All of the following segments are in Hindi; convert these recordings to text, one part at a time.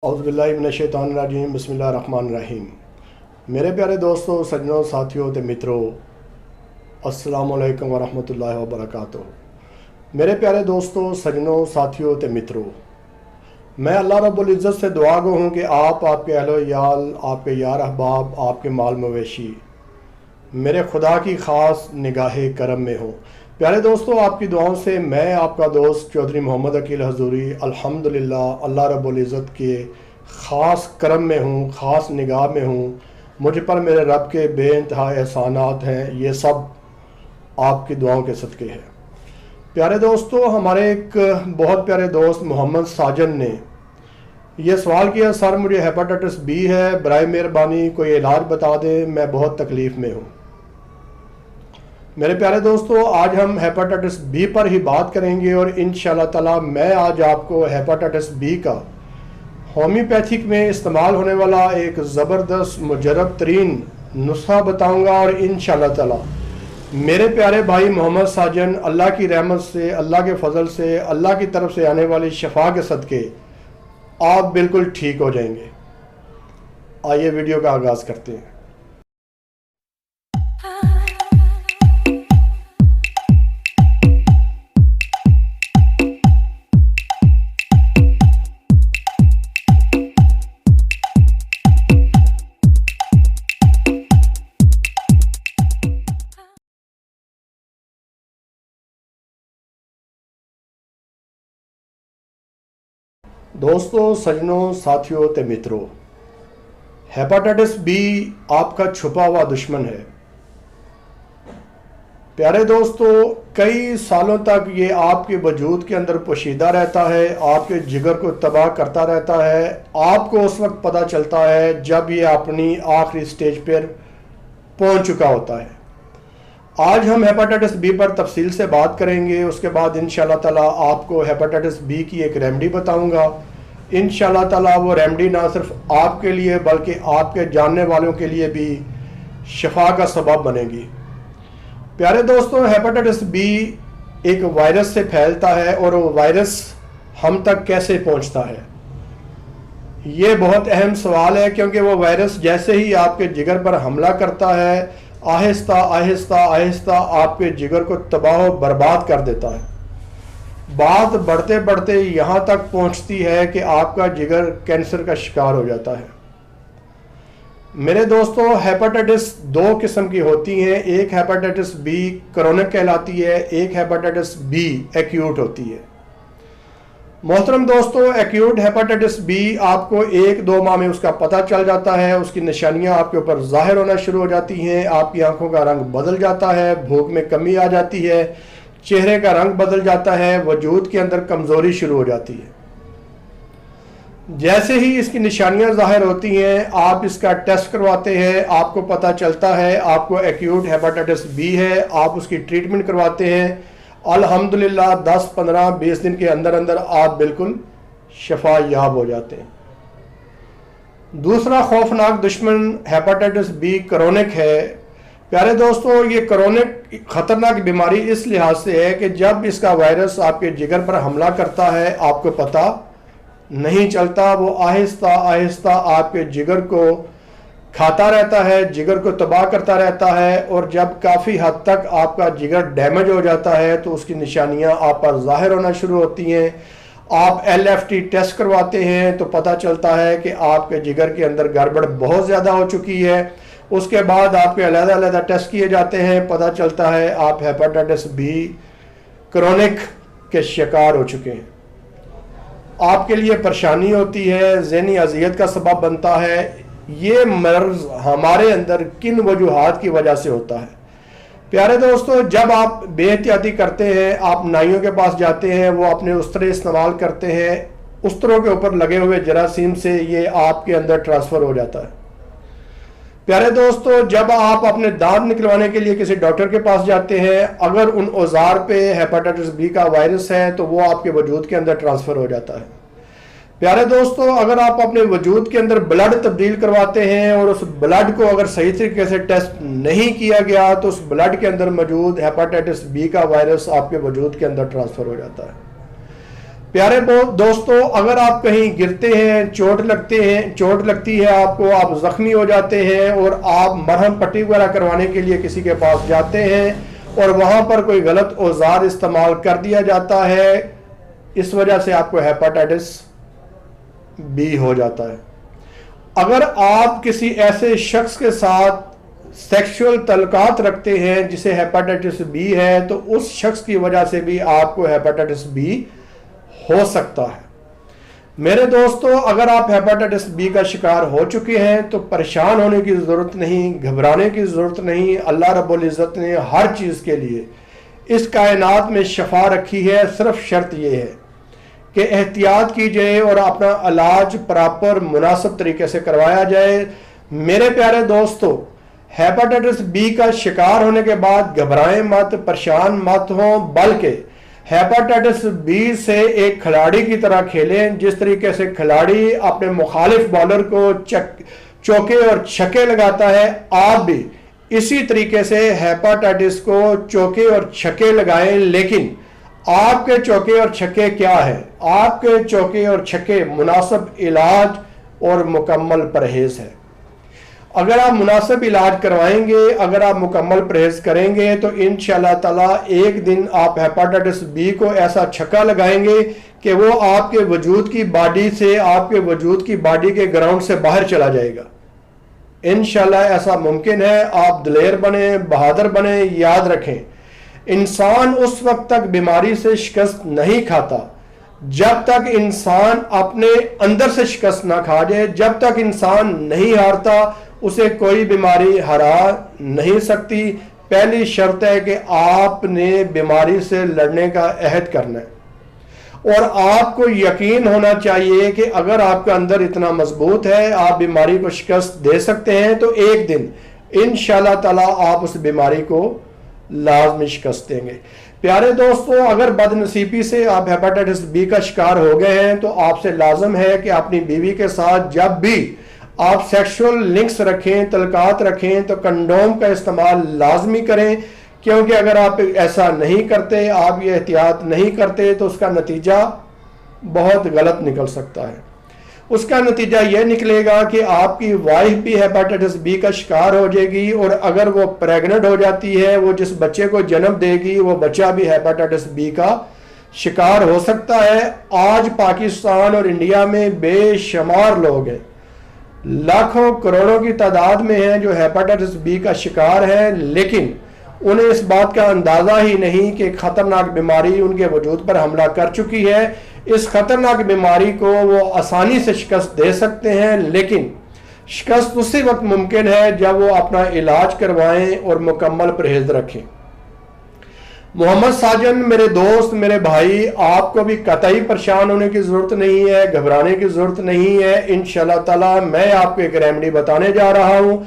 औज़ुबिल्लाहिमिनश्शैतानिर्रजीम बिस्मिल्लाहिर्रहमानिर्रहीम। मेरे प्यारे दोस्तों, सज्जनों, साथियों ते मित्रों, अस्सलामु अलैकुम वरहमतुल्लाहि वबरकातुहू। मेरे प्यारे दोस्तों, सज्जनों, साथियों ते मित्रों, मैं अल्लाह रब्बुल इज़्ज़त से दुआ गो हूँ कि आप, आपके अहलो याल, आपके यार अहबाब, आपके माल मवेशी मेरे खुदा की ख़ास निगाह करम में हो। प्यारे दोस्तों, आपकी दुआओं से मैं आपका दोस्त चौधरी मोहम्मद अकील हजूरी अल्हम्दुलिल्लाह अल्लाह रब्बुल इज़्ज़त के ख़ास करम में हूँ, ख़ास निगाह में हूँ। मुझ पर मेरे रब के बेइंतहा एहसानात हैं। ये सब आपकी दुआओं के सदक़े हैं। प्यारे दोस्तों, हमारे एक बहुत प्यारे दोस्त मोहम्मद साजन ने यह सवाल किया, सर मुझे हेपाटाइटिस बी है, बराए मेहरबानी कोई इलाज बता दें, मैं बहुत तकलीफ़ में हूँ। मेरे प्यारे दोस्तों, आज हम हेपाटाइटिस बी पर ही बात करेंगे और इंशाअल्लाह ताला मैं आज आपको हेपाटाइटिस बी का होम्योपैथिक में इस्तेमाल होने वाला एक ज़बरदस्त मुजरब तरीन नुस्खा बताऊंगा और इंशाअल्लाह ताला मेरे प्यारे भाई मोहम्मद साजन अल्लाह की रहमत से, अल्लाह के फजल से, अल्लाह की तरफ से आने वाली शफा के सदक़े आप बिल्कुल ठीक हो जाएंगे। आइए वीडियो का आगाज़ करते हैं। दोस्तों, सज्जनों, साथियों ते मित्रों, हेपाटाइटिस बी आपका छुपा हुआ दुश्मन है। प्यारे दोस्तों, कई सालों तक ये आपके वजूद के अंदर पोशीदा रहता है, आपके जिगर को तबाह करता रहता है। आपको उस वक्त पता चलता है जब ये अपनी आखिरी स्टेज पर पहुंच चुका होता है। आज हम हेपाटाइटिस बी पर तफसील से बात करेंगे। उसके बाद इंशाअल्लाह ताला आपको हेपाटाइटिस बी की एक रेमेडी बताऊंगा। इंशाअल्लाह ताला वो रेमेडी ना सिर्फ आपके लिए बल्कि आपके जानने वालों के लिए भी शफा का सबब बनेगी। प्यारे दोस्तों, हेपाटाइटिस बी एक वायरस से फैलता है और वो वायरस हम तक कैसे पहुंचता है, ये बहुत अहम सवाल है, क्योंकि वो वायरस जैसे ही आपके जिगर पर हमला करता है आहिस्ता आहिस्ता आहिस्ता आपके जिगर को तबाह बर्बाद कर देता है। बात बढ़ते बढ़ते यहाँ तक पहुँचती है कि आपका जिगर कैंसर का शिकार हो जाता है। मेरे दोस्तों, हेपाटाइटिस दो किस्म की होती हैं। एक हेपाटाइटिस बी क्रोनिक कहलाती है, एक हेपाटाइटिस बी एक्यूट होती है। मोहतरम दोस्तों, एक्यूट हेपाटाइटिस बी आपको 1-2 माह में उसका पता चल जाता है। उसकी निशानियां आपके ऊपर जाहिर होना शुरू हो जाती हैं। आपकी आंखों का रंग बदल जाता है, भूख में कमी आ जाती है, चेहरे का रंग बदल जाता है, वजूद के अंदर कमज़ोरी शुरू हो जाती है। जैसे ही इसकी निशानियां जाहिर होती हैं, आप इसका टेस्ट करवाते हैं, आपको पता चलता है आपको एक्यूट हेपाटाइटिस बी है। आप उसकी ट्रीटमेंट करवाते हैं। अल्हम्दुलिल्लाह 10, 15, 20 दिन के अंदर अंदर आप बिल्कुल शफा याब हो जाते हैं। दूसरा खौफनाक दुश्मन हेपाटाइटिस बी क्रोनिक है। प्यारे दोस्तों, ये क्रोनिक खतरनाक बीमारी इस लिहाज से है कि जब इसका वायरस आपके जिगर पर हमला करता है आपको पता नहीं चलता। वो आहिस्ता आहिस्ता आपके जिगर को खाता रहता है, जिगर को तबाह करता रहता है, और जब काफ़ी हद तक आपका जिगर डैमेज हो जाता है तो उसकी निशानियां आप पर जाहिर होना शुरू होती हैं। आप LFT टेस्ट करवाते हैं तो पता चलता है कि आपके जिगर के अंदर गड़बड़ बहुत ज़्यादा हो चुकी है। उसके बाद आपके अलग-अलग टेस्ट किए जाते हैं, पता चलता है आप हेपाटाइटिस बी क्रोनिक के शिकार हो चुके हैं। आपके लिए परेशानी होती है, ज़हनी अज़ियत का सबब बनता है। ये मर्ज हमारे अंदर किन वजूहात की वजह से होता है? प्यारे दोस्तों, जब आप बेहतियाती करते हैं, आप नाइयों के पास जाते हैं, वो अपने उस्तरे इस्तेमाल करते हैं, उस्तरों के ऊपर लगे हुए जरासीम से ये आपके अंदर ट्रांसफ़र हो जाता है। प्यारे दोस्तों, जब आप अपने दांत निकलवाने के लिए किसी डॉक्टर के पास जाते हैं, अगर उन औजार पे हेपाटाइटिस बी का वायरस है तो वो आपके वजूद के अंदर ट्रांसफ़र हो जाता है। प्यारे दोस्तों, अगर आप अपने वजूद के अंदर ब्लड तब्दील करवाते हैं और उस ब्लड को अगर सही तरीके से टेस्ट नहीं किया गया तो उस ब्लड के अंदर मौजूद हेपाटाइटिस बी का वायरस आपके वजूद के अंदर ट्रांसफ़र हो जाता है। प्यारे दोस्तों, अगर आप कहीं गिरते हैं, चोट लगती है आपको, आप जख्मी हो जाते हैं और आप मरहम पट्टी वगैरह करवाने के लिए किसी के पास जाते हैं और वहां पर कोई गलत औजार इस्तेमाल कर दिया जाता है, इस वजह से आपको हेपेटाइटिस बी हो जाता है। अगर आप किसी ऐसे शख्स के साथ सेक्सुअल तल्लुकात रखते हैं जिसे हेपेटाइटिस बी है, तो उस शख्स की वजह से भी आपको हेपेटाइटिस बी हो सकता है। मेरे दोस्तों, अगर आप हेपेटाइटिस बी का शिकार हो चुके हैं तो परेशान होने की ज़रूरत नहीं, घबराने की ज़रूरत नहीं। अल्लाह रब्बुल इज़्ज़त ने हर चीज़ के लिए इस कायनात में शफा रखी है। सिर्फ शर्त यह है कि एहतियात की जाए और अपना इलाज प्रॉपर मुनासिब तरीके से करवाया जाए। मेरे प्यारे दोस्तों, हेपेटाइटिस बी का शिकार होने के बाद घबराएं मत, परेशान मत हो, बल्कि हेपेटाइटिस बी से एक खिलाड़ी की तरह खेलें। जिस तरीके से खिलाड़ी अपने मुखालिफ बॉलर को चौके और छक्के लगाता है, आप भी इसी तरीके से हेपेटाइटिस को चौके और छक्के लगाएं। लेकिन आपके चौके और छक्के क्या है? आपके चौके और छक्के मुनासिब इलाज और मुकम्मल परहेज है। अगर आप मुनासिब इलाज करवाएंगे, अगर आप मुकम्मल परहेज करेंगे, तो इंशाअल्लाह ताला एक दिन आप हेपेटाइटिस बी को ऐसा छक्का लगाएंगे कि वो आपके वजूद की बॉडी से, आपके वजूद की बॉडी के ग्राउंड से बाहर चला जाएगा। इंशाअल्लाह ऐसा मुमकिन है। आप दिलेर बने, बहादुर बने। याद रखें, इंसान उस वक्त तक बीमारी से शिकस्त नहीं खाता जब तक इंसान अपने अंदर से शिकस्त ना खा जाए। जब तक इंसान नहीं हारता, उसे कोई बीमारी हरा नहीं सकती। पहली शर्त है कि आपने बीमारी से लड़ने का अहद करना है और आपको यकीन होना चाहिए कि अगर आपका अंदर इतना मजबूत है, आप बीमारी को शिकस्त दे सकते हैं, तो एक दिन इंशाअल्लाह ताला आप उस बीमारी को लाजमी शिकस्त देंगे। प्यारे दोस्तों, अगर बदनसीबी से आप हेपेटाइटिस बी का शिकार हो गए हैं, तो आपसे लाजम है कि अपनी बीवी के साथ जब भी आप सेक्सुअल लिंक्स रखें, तल्लुकात रखें, तो कंडोम का इस्तेमाल लाजमी करें। क्योंकि अगर आप ऐसा नहीं करते, आप ये एहतियात नहीं करते, तो उसका नतीजा बहुत गलत निकल सकता है। उसका नतीजा यह निकलेगा कि आपकी वाइफ भी हेपेटाइटिस बी का शिकार हो जाएगी और अगर वो प्रेग्नेंट हो जाती है, वो जिस बच्चे को जन्म देगी, वो बच्चा भी हेपेटाइटिस बी का शिकार हो सकता है। आज पाकिस्तान और इंडिया में बेशुमार लोग हैं, लाखों करोड़ों की तादाद में हैं जो हेपेटाइटिस बी का शिकार है, लेकिन उन्हें इस बात का अंदाजा ही नहीं कि खतरनाक बीमारी उनके वजूद पर हमला कर चुकी है। इस खतरनाक बीमारी को वो आसानी से शिकस्त दे सकते हैं, लेकिन शिकस्त उसी वक्त मुमकिन है जब वो अपना इलाज करवाएं और मुकम्मल परहेज रखें। मोहम्मद साजन, मेरे दोस्त, मेरे भाई, आपको भी कतई परेशान होने की ज़रूरत नहीं है, घबराने की ज़रूरत नहीं है। इंशाअल्लाह ताला मैं आपको एक रेमेडी बताने जा रहा हूं।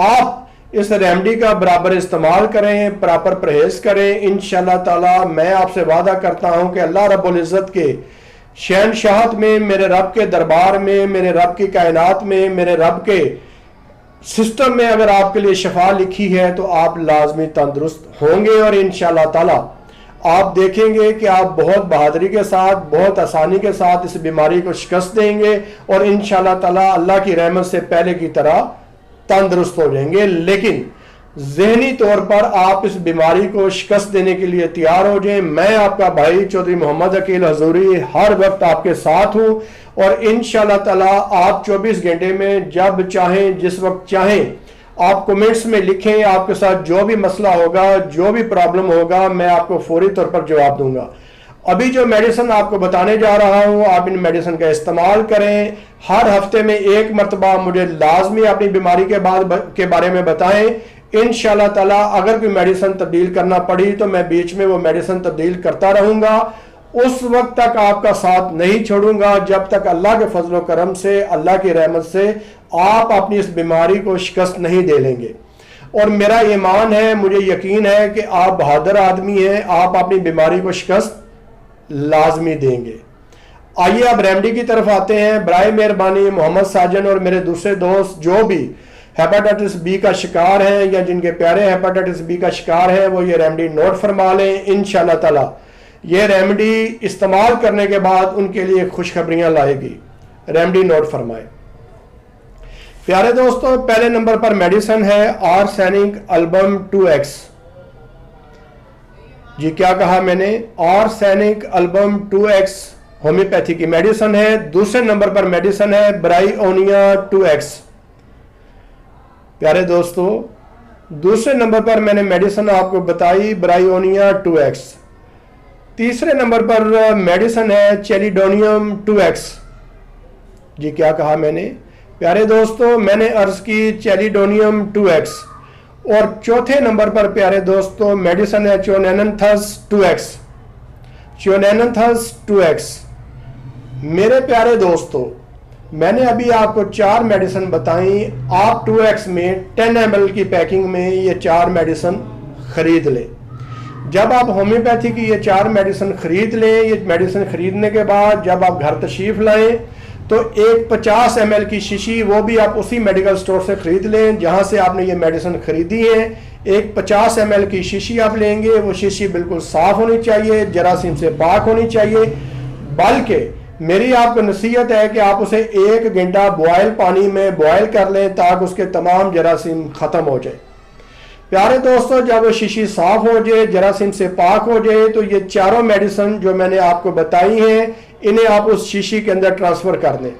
आप इस रेमेडी का बराबर इस्तेमाल करें, प्रॉपर परहेज करें। इंशाअल्लाह ताला मैं आपसे वादा करता हूं कि अल्लाह रब्बुल इज़्ज़त के शहनशाहत में, मेरे रब के दरबार में, मेरे रब की कायनात में, मेरे रब के सिस्टम में अगर आपके लिए शफा लिखी है, तो आप लाजमी तंदुरुस्त होंगे और इंशाअल्लाह ताला आप देखेंगे कि आप बहुत बहादुरी के साथ, बहुत आसानी के साथ इस बीमारी को शिकस्त देंगे और इंशाअल्लाह ताला अल्लाह की रहमत से पहले की तरह तंदुरुस्त हो जाएंगे। लेकिन ज़हनी तौर पर आप इस बीमारी को शिकस्त देने के लिए तैयार हो जाएं। मैं आपका भाई चौधरी मोहम्मद अकील हजूरी हर वक्त आपके साथ हूं और इंशाअल्लाह ताला आप 24 घंटे में जब चाहें, जिस वक्त चाहें, आप कमेंट्स में लिखें। आपके साथ जो भी मसला होगा, जो भी प्रॉब्लम होगा, मैं आपको फौरी तौर पर जवाब दूंगा। अभी जो मेडिसिन आपको बताने जा रहा हूं, आप इन मेडिसिन का इस्तेमाल करें। हर हफ्ते में एक मरतबा मुझे लाजमी अपनी बीमारी के बारे में बताएं। इंशाअल्लाह ताला अगर कोई मेडिसिन तब्दील करना पड़ी तो मैं बीच में वो मेडिसिन तब्दील करता रहूंगा। उस वक्त तक आपका साथ नहीं छोड़ूंगा जब तक अल्लाह के फजल करम से, अल्लाह की रहमत से आप अपनी इस बीमारी को शिकस्त नहीं दे लेंगे। और मेरा ईमान है, मुझे यकीन है कि आप बहादुर आदमी हैं, आप अपनी बीमारी को शिकस्त लाजमी देंगे। आइए अब रेमेडी की तरफ आते हैं। बराए मेहरबानी मोहम्मद साजन और मेरे दूसरे दोस्त जो भी हेपेटाइटिस बी का शिकार हैं या जिनके प्यारे हेपेटाइटिस बी का शिकार है, वो ये रेमेडी नोट फरमा लें। इंशाअल्लाह ताला ये रेमेडी इस्तेमाल करने के बाद उनके लिए खुशखबरियां लाएगी। रेमेडी नोट फरमाए। प्यारे दोस्तों, पहले नंबर पर मेडिसिन है आर्सेनिक अल्बम 2X। जी क्या कहा मैंने? आर्सेनिक अल्बम 2X होम्योपैथी की मेडिसिन है। दूसरे नंबर पर मेडिसिन है ब्रायोनिया 2X। प्यारे दोस्तों, दूसरे नंबर पर मैंने मेडिसिन आपको बताई ब्रायोनिया 2X। तीसरे नंबर पर मेडिसिन है चेलिडोनियम 2X। जी क्या कहा मैंने? प्यारे दोस्तों, मैंने अर्ज की चेलिडोनियम 2X। और चौथे नंबर पर प्यारे दोस्तों मेडिसिन है चोनेनथस 2X। चोनेनथस 2X। मेरे प्यारे दोस्तों, मैंने अभी आपको 4 मेडिसिन बताई। आप 2X में 10 ml की पैकिंग में ये 4 मेडिसिन खरीद लें। जब आप होम्योपैथी की ये 4 मेडिसिन खरीद लें, ये मेडिसिन खरीदने के बाद जब आप घर तशरीफ लाएं तो एक 50 ml की शीशी, वो भी आप उसी मेडिकल स्टोर से खरीद लें जहां से आपने ये मेडिसिन खरीदी है। एक 50 ml की शीशी आप लेंगे, वो शीशी बिल्कुल साफ होनी चाहिए, जरासीम से पाक होनी चाहिए। बल्कि मेरी आपको नसीहत है कि आप उसे 1 घंटा बॉयल पानी में बॉयल कर लें ताकि उसके तमाम जरासीम खत्म हो जाए। प्यारे दोस्तों, जब वो शीशी साफ हो जाए, जरासीम से पाक हो जाए, तो ये चारों मेडिसिन जो मैंने आपको बताई हैं, इन्हें आप उस शीशी के अंदर ट्रांसफर कर लें।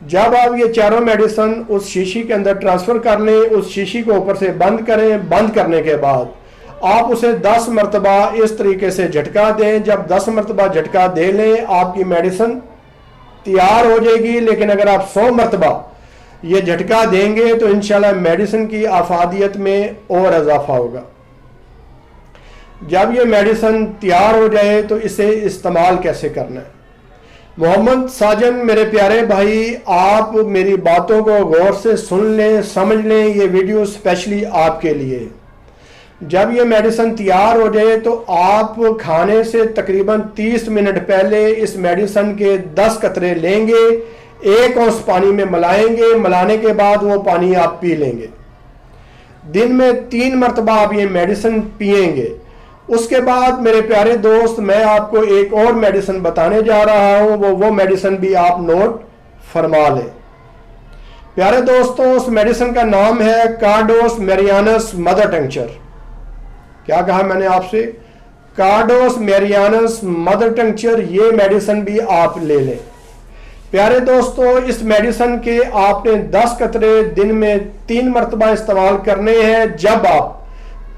जब आप ये चारों मेडिसिन उस शीशी के अंदर ट्रांसफर कर लें, उस शीशी को ऊपर से बंद करें। बंद करने के बाद आप उसे 10 मरतबा इस तरीके से झटका दें। जब 10 मरतबा झटका दे लें, आपकी मेडिसिन तैयार हो जाएगी। लेकिन अगर आप 100 मरतबा ये झटका देंगे तो इंशाल्लाह मेडिसिन की आफादियत में और इजाफा होगा। जब ये मेडिसिन तैयार हो जाए तो इसे इस्तेमाल कैसे करना है? मोहम्मद साजन, मेरे प्यारे भाई, आप मेरी बातों को गौर से सुन लें, समझ लें। ये वीडियो स्पेशली आपके लिए। जब ये मेडिसिन तैयार हो जाए तो आप खाने से तकरीबन 30 मिनट पहले इस मेडिसिन के 10 कतरे लेंगे, 1 औंस पानी में मिलाएंगे। मिलाने के बाद वो पानी आप पी लेंगे। दिन में 3 मरतबा आप ये मेडिसिन पिएंगे। उसके बाद मेरे प्यारे दोस्त, मैं आपको एक और मेडिसिन बताने जा रहा हूं। वो मेडिसिन भी आप नोट फरमा लें। प्यारे दोस्तों, उस मेडिसिन का नाम है कार्डोस मैरियानस मदर टिंक्चर। क्या कहा मैंने आपसे? कार्डोस मैरियानस मदर टिंक्चर। ये मेडिसिन भी आप ले लें। प्यारे दोस्तों, इस मेडिसिन के आपने 10 कतरे दिन में 3 मरतबा इस्तेमाल करने हैं। जब आप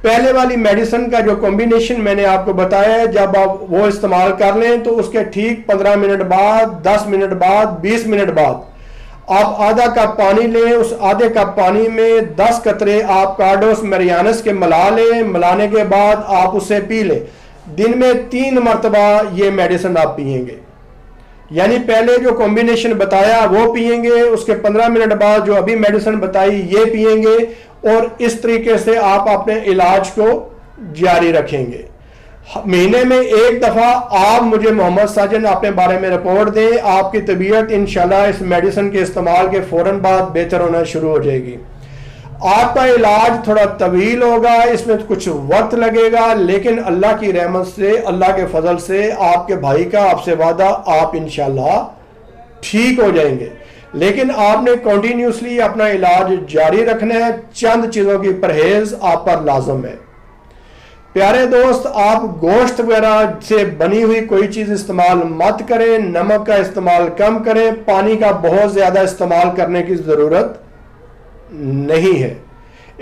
पहले वाली मेडिसिन का जो कॉम्बिनेशन मैंने आपको बताया है, जब आप वो इस्तेमाल कर लें तो उसके ठीक 15 मिनट बाद, 10 मिनट बाद, 20 मिनट बाद आप आधा कप पानी लें। उस आधे कप पानी में 10 कतरे आप कार्डोस मैरियानस के मिला लें। मिलाने के बाद आप उसे पी लें। दिन में 3 मरतबा ये मेडिसिन आप पिएंगे। यानी पहले जो कॉम्बिनेशन बताया वो पिएंगे, उसके 15 मिनट बाद जो अभी मेडिसिन बताई ये पिएंगे। और इस तरीके से आप अपने इलाज को जारी रखेंगे। महीने में 1 दफा आप मुझे मोहम्मद साजन अपने बारे में रिपोर्ट दें। आपकी तबीयत इंशाल्लाह इस मेडिसिन के इस्तेमाल के फौरन बाद बेहतर होना शुरू हो जाएगी। आपका इलाज थोड़ा तवील होगा, इसमें कुछ वक्त लगेगा, लेकिन अल्लाह की रहमत से, अल्लाह के फजल से, आपके भाई का आपसे वादा, आप इंशाल्लाह ठीक हो जाएंगे। लेकिन आपने कंटिन्यूसली अपना इलाज जारी रखना है। चंद चीजों की परहेज आप पर लाजम है। प्यारे दोस्त, आप गोश्त वगैरह से बनी हुई कोई चीज इस्तेमाल मत करें। नमक का इस्तेमाल कम करें। पानी का बहुत ज्यादा इस्तेमाल करने की जरूरत नहीं है।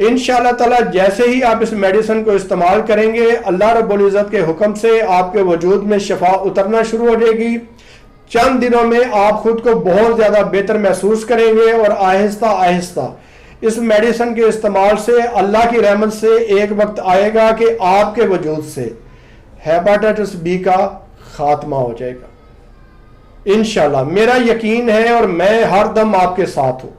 इंशाअल्लाह ताला जैसे ही आप इस मेडिसिन को इस्तेमाल करेंगे, अल्लाह रब्बुल इज्जत के हुक्म से आपके वजूद में शफा उतरना शुरू हो जाएगी। चंद दिनों में आप खुद को बहुत ज्यादा बेहतर महसूस करेंगे। और आहिस्ता आहिस्ता इस मेडिसिन के इस्तेमाल से अल्लाह की रहमत से एक वक्त आएगा कि आपके वजूद से हेपेटाइटिस बी का खात्मा हो जाएगा। इंशाल्लाह मेरा यकीन है और मैं हर दम आपके साथ हूं।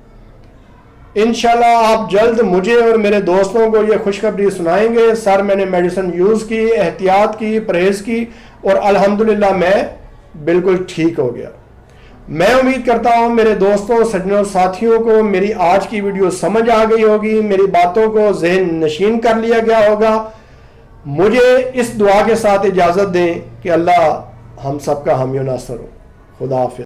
इंशाल्लाह आप जल्द मुझे और मेरे दोस्तों को ये खुशखबरी सुनाएंगे, सर मैंने मेडिसिन यूज की, एहतियात की, परहेज की और अल्हम्दुलिल्लाह मैं बिल्कुल ठीक हो गया। मैं उम्मीद करता हूं मेरे दोस्तों, सज्जनों, साथियों को मेरी आज की वीडियो समझ आ गई होगी। मेरी बातों को ज़हन नशीन कर लिया गया होगा। मुझे इस दुआ के साथ इजाज़त दें कि अल्लाह हम सब का हामी नासर हो। खुदा हाफिज़।